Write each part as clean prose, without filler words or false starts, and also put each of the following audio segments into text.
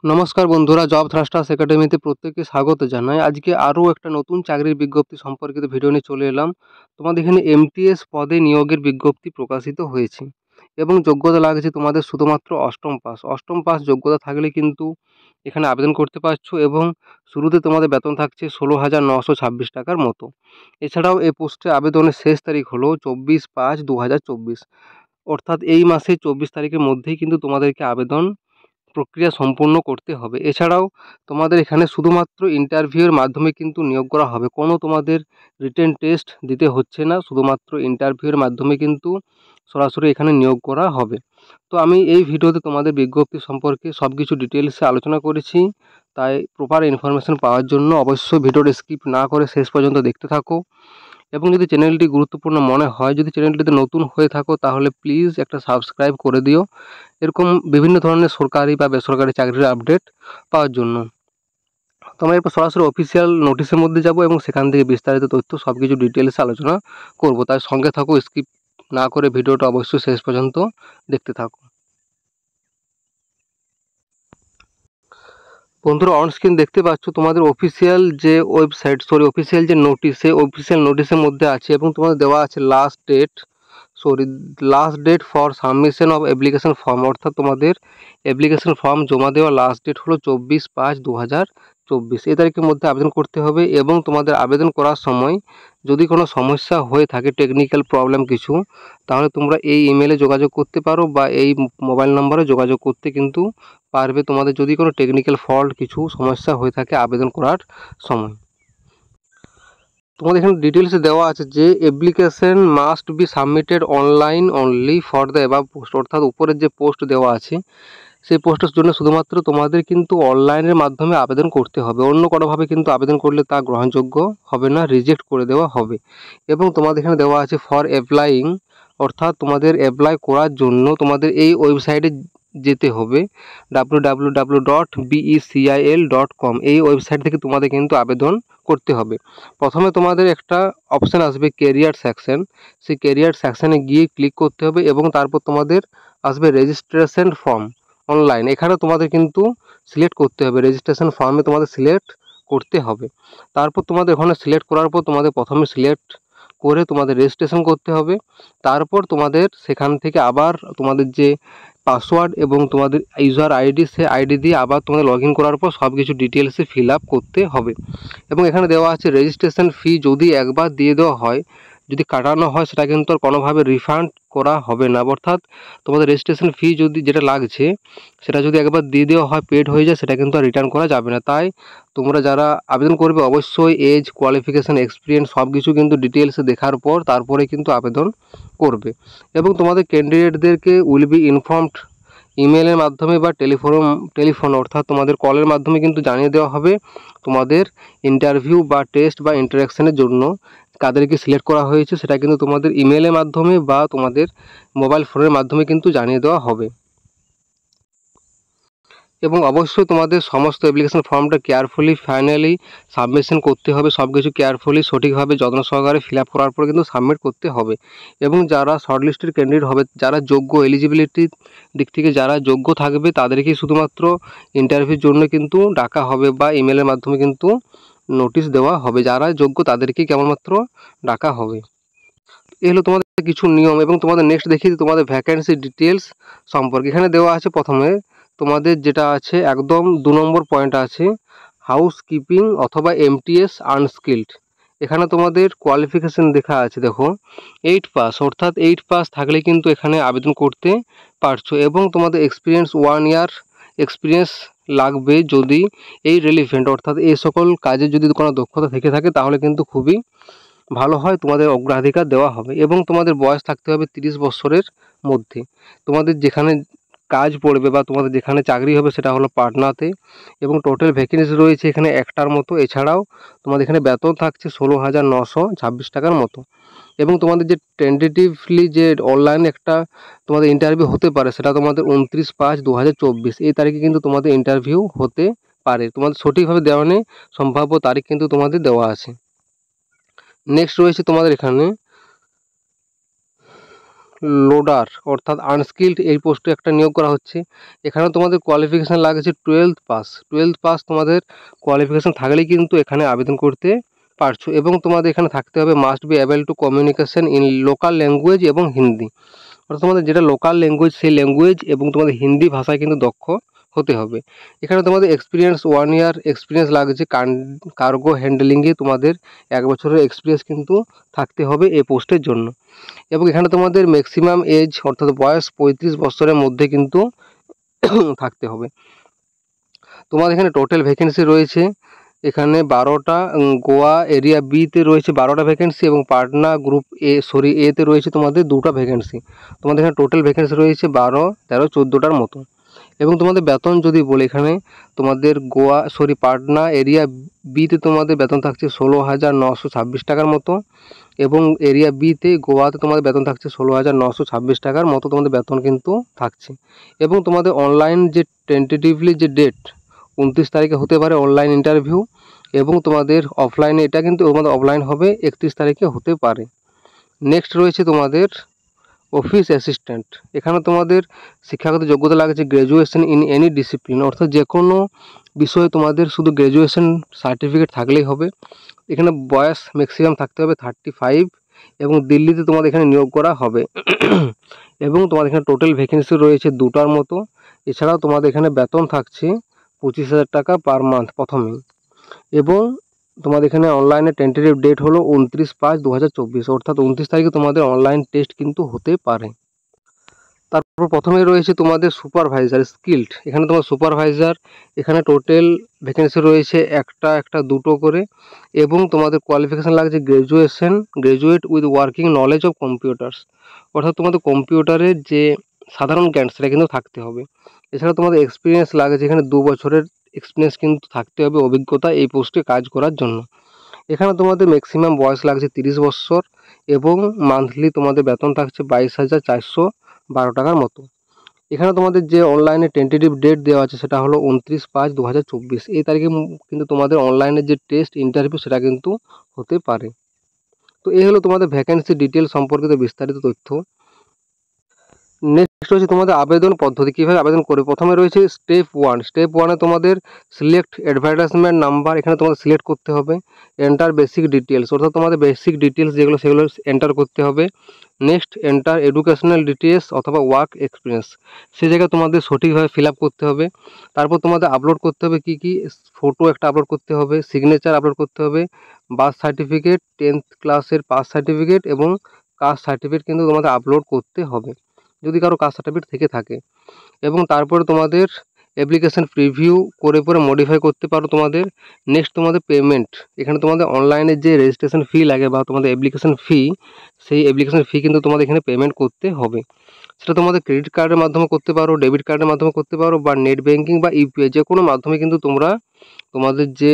নমস্কার বন্ধুরা, job thrusters একাডেমিতে প্রত্যেককে স্বাগত জানাই। আজকে আরও একটা নতুন চাকরির বিজ্ঞপ্তি সম্পর্কিত ভিডিও নিয়ে চলে এলাম। তোমাদের এখানে এমটিএস পদে নিয়োগের বিজ্ঞপ্তি প্রকাশিত হয়েছে এবং যোগ্যতা লাগছে তোমাদের শুধুমাত্র অষ্টম পাস যোগ্যতা থাকলে কিন্তু এখানে আবেদন করতে পারছো এবং শুরুতে তোমাদের বেতন থাকছে 16,926 টাকার মতো। এছাড়াও এই পোস্টে আবেদনের শেষ তারিখ হলো 24/5/2024, অর্থাৎ এই মাসে 24 তারিখের মধ্যেই কিন্তু তোমাদেরকে আবেদন প্রক্রিয়া সম্পূর্ণ করতে হবে। এছাড়াও তোমাদের এখানে শুধুমাত্র ইন্টারভিউয়ের মাধ্যমে কিন্তু নিয়োগ করা হবে, কোনো তোমাদের রিটেন টেস্ট দিতে হচ্ছে না, শুধুমাত্র ইন্টারভিউয়ের মাধ্যমে কিন্তু সরাসরি এখানে নিয়োগ করা হবে। তো আমি এই ভিডিওতে তোমাদের বিজ্ঞপ্তি সম্পর্কে সব কিছু ডিটেলসে আলোচনা করেছি, তাই প্রপার ইনফরমেশন পাওয়ার জন্য অবশ্যই ভিডিওটা স্কিপ না করে শেষ পর্যন্ত দেখতে থাকো। এবং যদি চ্যানেলটি গুরুত্বপূর্ণ মনে হয়, যদি চ্যানেলটিতে নতুন হয়ে থাকো, তাহলে প্লিজ একটা সাবস্ক্রাইব করে দিও এরকম বিভিন্ন ধরনের সরকারি বা বেসরকারি চাকরির আপডেট পাওয়ার জন্য। তো আমরা এরপর সরাসরি অফিসিয়াল নোটিশের মধ্যে যাব এবং সেখান থেকে বিস্তারিত তথ্য সব কিছু ডিটেলসে আলোচনা করব, তাই সঙ্গে থাকো, স্কিপ না করে ভিডিওটা অবশ্যই শেষ পর্যন্ত দেখতে থাকো। বন্ধুরা, অন স্ক্রিন দেখতে পাচ্ছ তোমাদের অফিসিয়াল যে ওয়েবসাইট, অফিসিয়াল যে নোটিশ, সেই অফিসিয়াল নোটিশের মধ্যে আছে এবং তোমাদের দেওয়া আছে last date for submission of application form, অর্থাৎ তোমাদের অ্যাপ্লিকেশন ফর্ম জমা দেওয়ার লাস্ট ডেট হলো 24/5/2024। এই তারিখের মধ্যে আবেদন করতে হবে এবং তোমাদের আবেদন করার সময় যদি কোনো সমস্যা হয়ে থাকে, টেকনিক্যাল প্রবলেম কিছু, তাহলে তোমরা এই ইমেলে যোগাযোগ করতে পারো বা এই মোবাইল নাম্বারে যোগাযোগ করতে কিন্তু পারবে, তোমাদের যদি কোনো টেকনিক্যাল ফল্ট কিছু সমস্যা হয়ে থাকে আবেদন করার সময়। তোমাদের এখানে ডিটেলসে দেওয়া আছে যে application must be submitted online only for the above post, অর্থাৎ উপরের যে পোস্ট দেওয়া আছে সেই পোস্টের জন্য শুধুমাত্র তোমাদের কিন্তু অনলাইনের মাধ্যমে আবেদন করতে হবে, অন্য কোনোভাবে কিন্তু আবেদন করলে তা গ্রহণযোগ্য হবে না, রিজেক্ট করে দেওয়া হবে। এবং তোমাদের এখানে দেওয়া আছে ফর অ্যাপ্লাইং, অর্থাৎ তোমাদের অ্যাপ্লাই করার জন্য তোমাদের এই ওয়েবসাইটে যেতে হবে, www.becil.com। এই ওয়েবসাইট থেকে তোমাদের কিন্তু আবেদন করতে হবে। প্রথমে তোমাদের একটা অপশান আসবে কেরিয়ার সেকশন, সেই কেরিয়ার সেকশানে গিয়ে ক্লিক করতে হবে এবং তারপর তোমাদের আসবে রেজিস্ট্রেশন ফর্ম অনলাইন, এখানে তোমাদের কিন্তু সিলেক্ট করতে হবে, রেজিস্ট্রেশন ফর্মে তোমাদের সিলেক্ট করতে হবে। তারপর তোমাদের ওখানে সিলেক্ট করার পর তোমাদের প্রথমে সিলেক্ট করে তোমাদের রেজিস্ট্রেশন করতে হবে। তারপর তোমাদের সেখান থেকে আবার তোমাদের যে পাসওয়ার্ড এবং তোমাদের ইউজার আইডি, সে আইডি দিয়ে আবার তোমাদের লগ ইন করার পর সব কিছু ডিটেলসে ফিল আপ করতে হবে। এবং এখানে দেওয়া আছে রেজিস্ট্রেশন ফি যদি একবার দিয়ে দেওয়া হয়, যদি কাটানো হয় সেটা কিন্তু আর কোনোভাবে রিফান্ড করা হবে না, অর্থাৎ তোমাদের রেজিস্ট্রেশন ফি যদি যেটা লাগছে সেটা যদি একবার দিয়ে দেওয়া হয়, পেড হয়ে যায়, সেটা কিন্তু আর রিটার্ন করা যাবে না। তাই তোমরা যারা আবেদন করবে অবশ্যই এজ, কোয়ালিফিকেশান, এক্সপিরিয়েন্স সব কিছু কিন্তু ডিটেলসে দেখার পর তারপরে কিন্তু আবেদন করবে। এবং তোমাদের ক্যান্ডিডেটদেরকে উইল বি ইনফর্মড ইমেলের মাধ্যমে বা টেলিফোন অর্থাৎ তোমাদের কলের মাধ্যমে কিন্তু জানিয়ে দেওয়া হবে তোমাদের ইন্টারভিউ বা টেস্ট বা ইন্টারাকশানের জন্য কাদেরকে সিলেক্ট করা হয়েছে, সেটা কিন্তু তোমাদের ইমেলের মাধ্যমে বা তোমাদের মোবাইল ফোনের মাধ্যমে কিন্তু জানিয়ে দেওয়া হবে। এবং অবশ্যই তোমাদের সমস্ত অ্যাপ্লিকেশন ফর্মটা কেয়ারফুলি ফাইনালি সাবমিশন করতে হবে, সব কিছু কেয়ারফুলি সঠিকভাবে যত্ন সহকারে ফিল আপ করার পর কিন্তু সাবমিট করতে হবে। এবং যারা শর্টলিস্টেড ক্যান্ডিডেট হবে, যারা যোগ্য, এলিজিবিলিটির দিক থেকে যারা যোগ্য থাকবে তাদেরকেই শুধুমাত্র ইন্টারভিউর জন্য কিন্তু ডাকা হবে বা ইমেলের মাধ্যমে কিন্তু নোটিশ দেওয়া হবে, যারা যোগ্য তাদেরকেই কেবলমাত্র ডাকা হবে। এই হলো তোমাদের কিছু নিয়ম। এবং তোমাদের নেক্সট দেখি তোমাদের ভ্যাকেন্সি ডিটেলস সম্পর্কে। এখানে দেওয়া আছে প্রথমে তোমাদের যেটা আছে একদম 2 নম্বর পয়েন্ট আছে হাউসকিপিং অথবা এমটিএস আনস্কিল্ড। এখানে তোমাদের কোয়ালিফিকেশান দেখা আছে, দেখো 8 পাস, অর্থাৎ 8 পাস থাকলে কিন্তু এখানে আবেদন করতে পারছো। এবং তোমাদের এক্সপিরিয়েন্স 1 ইয়ার এক্সপিরিয়েন্স লাগবে, যদি এই রিলেভেন্ট অর্থাৎ এই সকল কাজে যদি কোনো দক্ষতা থেকে থাকে তাহলে কিন্তু খুবই ভালো হয়, তোমাদের অগ্রাধিকার দেওয়া হবে। এবং তোমাদের বয়স থাকতে হবে 30 বছরের মধ্যে। তোমাদের যেখানে কাজ পড়বে বা তোমাদের যেখানে চাকরি হবে সেটা হলো পাটনাতে। এবং টোটাল ভ্যাকেন্সি রয়েছে এখানে একটার মতো। এছাড়াও তোমাদের এখানে বেতন থাকছে 16,926 টাকার মতো। এবং তোমাদের যে টেন্টেটিভলি যে অনলাইনে একটা তোমাদের ইন্টারভিউ হতে পারে, সেটা তোমাদের 29/5/2024 এই তারিখে কিন্তু তোমাদের ইন্টারভিউ হতে পারে। তোমাদের সঠিকভাবে দেওয়া নেই, সম্ভাব্য তারিখ কিন্তু তোমাদের দেওয়া আছে। নেক্সট রয়েছে তোমাদের এখানে লোডার অর্থাৎ আনস্কিল্ড এই পোস্টে একটা নিয়োগ করা হচ্ছে। এখানে তোমাদের কোয়ালিফিকেশান লাগছে 12th পাস তোমাদের কোয়ালিফিকেশান থাকলেই কিন্তু এখানে আবেদন করতে পারছো, এবং তোমাদের এখানে থাকতে হবে must be able to communication in local language এবং হিন্দি, অর্থাৎ তোমাদের যেটা লোকাল ল্যাঙ্গুয়েজ সেই ল্যাঙ্গুয়েজ এবং তোমাদের হিন্দি ভাষায় কিন্তু দক্ষ হতে হবে। এখানে তোমাদের এক্সপিরিয়েন্স 1 ইয়ার এক্সপিরিয়েন্স লাগছে, কার্গো হ্যান্ডলিংয়ে তোমাদের 1 বছরের এক্সপিরিয়েন্স কিন্তু থাকতে হবে এই পোস্টের জন্য। এবং এখানে তোমাদের ম্যাক্সিমাম এজ অর্থাৎ বয়স 35 বছরের মধ্যে কিন্তু থাকতে হবে। তোমাদের এখানে টোটাল ভ্যাকেন্সি রয়েছে এখানে 12টা, গোয়া এরিয়া বিতে রয়েছে 12টা ভ্যাকেন্সি এবং পাটনা গ্রুপ এতে রয়েছে তোমাদের 2টা ভ্যাকেন্সি। তোমাদের এখানে টোটাল ভ্যাকেন্সি রয়েছে 12, 13, 14টার মতো। এবং তোমাদের বেতন যদি বলি, এখানে তোমাদের পাটনা এরিয়া বিতে তোমাদের বেতন থাকছে 16,926 টাকার মতো, এবং এরিয়া বিতে গোয়াতে তোমাদের বেতন থাকছে 16,926 টাকার মতো তোমাদের বেতন কিন্তু থাকছে। এবং তোমাদের অনলাইন যে টেন্টেটিভলি যে ডেট 29 তারিখে হতে পারে অনলাইন ইন্টারভিউ, এবং তোমাদের অফলাইনে এটা কিন্তু তোমাদের অফলাইন হবে 31 তারিখে হতে পারে। নেক্সট রয়েছে তোমাদের অফিস অ্যাসিস্ট্যান্ট। এখানে তোমাদের শিক্ষাগত যোগ্যতা লাগছে গ্র্যাজুয়েশন ইন এনি ডিসিপ্লিন, অর্থাৎ যে কোনো বিষয়ে তোমাদের শুধু গ্র্যাজুয়েশন সার্টিফিকেট থাকলেই হবে। এখানে বয়স ম্যাক্সিমাম থাকতে হবে 35, এবং দিল্লিতে তোমাদের এখানে নিয়োগ করা হবে। এবং তোমাদের এখানে টোটাল ভ্যাকেন্সি রয়েছে 2টার মতো। এছাড়াও তোমাদের এখানে বেতন থাকছে 25,000 টাকা পার মান্থ প্রথমেই। এবং তোমাদের এখানে অনলাইনে টেন্টেটিভ ডেট হলো 29/5/2024, অর্থাৎ 29 তারিখে তোমাদের অনলাইন টেস্ট কিন্তু হতে পারে। তারপর প্রথমে রয়েছে তোমাদের সুপারভাইজার স্কিল্ড। এখানে তোমার সুপারভাইজার এখানে টোটাল ভ্যাকেন্সি রয়েছে একটা 2টো করে, এবং তোমাদের কোয়ালিফিকেশান লাগছে graduate with working knowledge of computers, অর্থাৎ তোমাদের কম্পিউটারের যে সাধারণ জ্ঞান সেটা কিন্তু থাকতে হবে। এছাড়া তোমাদের এক্সপিরিয়েন্স লাগছে এখানে 2 বছরের এক্সপিরিয়েন্স কিন্তু থাকতে হবে, অভিজ্ঞতা এই পোস্টে কাজ করার জন্য। এখানে তোমাদের ম্যাক্সিমাম বয়স লাগছে 30 বছর, এবং মান্থলি তোমাদের বেতন থাকছে 22,412 টাকার মতো। এখানে তোমাদের যে অনলাইনে টেন্টেটিভ ডেট দেওয়া আছে সেটা হলো 29/5/2024, এই তারিখে কিন্তু তোমাদের অনলাইনে যে টেস্ট ইন্টারভিউ সেটা কিন্তু হতে পারে। তো এই হলো তোমাদের ভ্যাকেন্সি ডিটেল সম্পর্কিত বিস্তারিত তথ্য। নেক্সট হচ্ছে তোমাদের আবেদন পদ্ধতি, কীভাবে আবেদন করবে। প্রথমে রয়েছে স্টেপ 1 তোমাদের সিলেক্ট অ্যাডভার্টাইজমেন্ট নাম্বার, এখানে তোমাদের সিলেক্ট করতে হবে। এন্টার বেসিক ডিটেলস, অর্থাৎ তোমাদের বেসিক ডিটেলস যেগুলো সেগুলো এন্টার করতে হবে। নেক্সট এন্টার এডুকেশনাল ডিটেলস অথবা ওয়ার্ক এক্সপিরিয়েন্স, সেই জায়গায় তোমাদের সঠিকভাবে ফিল আপ করতে হবে। তারপর তোমাদের আপলোড করতে হবে কি ফটো একটা আপলোড করতে হবে, সিগনেচার আপলোড করতে হবে, বার্থ সার্টিফিকেট, 10th ক্লাসের পাস সার্টিফিকেট এবং কাস্ট সার্টিফিকেট কিন্তু তোমাদের আপলোড করতে হবে যদি কারো কাস্ট সার্টিফিকেট থেকে থাকে। এবং তারপরে তোমাদের অ্যাপ্লিকেশান প্রিভিউ করে পরে মডিফাই করতে পারো তোমাদের। নেক্সট তোমাদের পেমেন্ট, এখানে তোমাদের অনলাইনে যে রেজিস্ট্রেশন ফি লাগে বা তোমাদের অ্যাপ্লিকেশান ফি, সেই অ্যাপ্লিকেশান ফি কিন্তু তোমাদের এখানে পেমেন্ট করতে হবে। সেটা তোমাদের ক্রেডিট কার্ডের মাধ্যমে করতে পারো, ডেবিট কার্ডের মাধ্যমে করতে পারো, বা নেট ব্যাঙ্কিং বা ইউপিআই যে কোনো মাধ্যমে কিন্তু তোমরা তোমাদের যে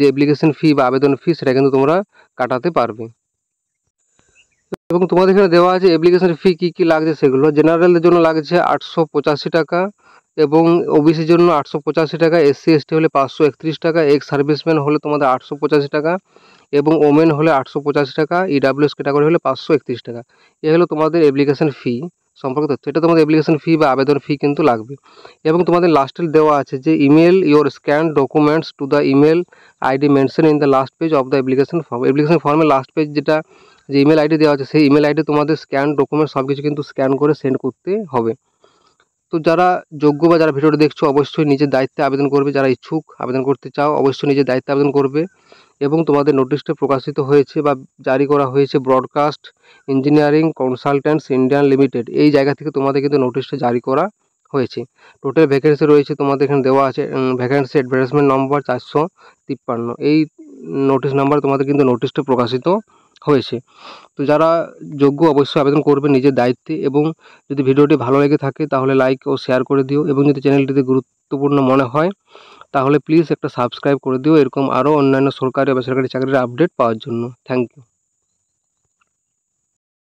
অ্যাপ্লিকেশান ফি বা আবেদন ফি সেটা কিন্তু তোমরা কাটাতে পারবে। এবং তোমাদের এখানে দেওয়া আছে অ্যাপ্লিকেশন ফি কী লাগছে সেগুলো। জেনারেলের জন্য লাগছে 885 টাকা, এবং ওবিসির জন্য 885 টাকা, SC ST হলে 531 টাকা, এক্স সার্ভিসম্যান হলে তোমাদের 885 টাকা, এবং ওমেন হলে 885 টাকা, EWS ক্যাটাগরি হলে 531 টাকা। এ হলো তোমাদের অ্যাপ্লিকেশন ফি সম্পর্কে তথ্য। এটা তোমাদের অ্যাপ্লিকেশন ফি বা আবেদন ফি কিন্তু লাগবে। এবং তোমাদের লাস্টে দেওয়া আছে যে email your scan documents to the email ID mention in the last page of the application form. Application ফর্মের লাস্ট পেজ যেটা যে ইমেল আইডি দেওয়া আছে সেই ইমেল আইডি তোমাদের স্ক্যান ডকুমেন্ট সব কিছু কিন্তু স্ক্যান করে সেন্ড করতে হবে। তো যারা যোগ্য বা যারা ভিডিওটা দেখছো অবশ্যই নিজের দায়িত্বে আবেদন করবে, যারা ইচ্ছুক আবেদন করতে চাও অবশ্যই নিজের দায়িত্বে আবেদন করবে। এবং তোমাদের নোটিশটা প্রকাশিত হয়েছে বা জারি করা হয়েছে broadcast engineering consultants India limited, এই জায়গা থেকে তোমাদের কিন্তু নোটিশটা জারি করা হয়েছে। টোটাল ভ্যাকেন্সি রয়েছে তোমাদের এখানে দেওয়া আছে ভ্যাকেন্সি অ্যাডভার্টাইজমেন্ট নম্বর 453, এই নোটিশ নাম্বার তোমাদের কিন্তু নোটিশটা প্রকাশিত হয়েছে। তো যারা যোগ্য অবশ্যই আবেদন করবে নিজের দায়িত্বে। এবং যদি ভিডিওটি ভালো লেগে থাকে তাহলে লাইক ও শেয়ার করে দিও, এবং যদি চ্যানেলটিতে গুরুত্বপূর্ণ মনে হয় তাহলে প্লিজ একটা সাবস্ক্রাইব করে দিও এরকম আরও অন্যান্য সরকারি ও বেসরকারি চাকরির আপডেট পাওয়ার জন্য। Thank you.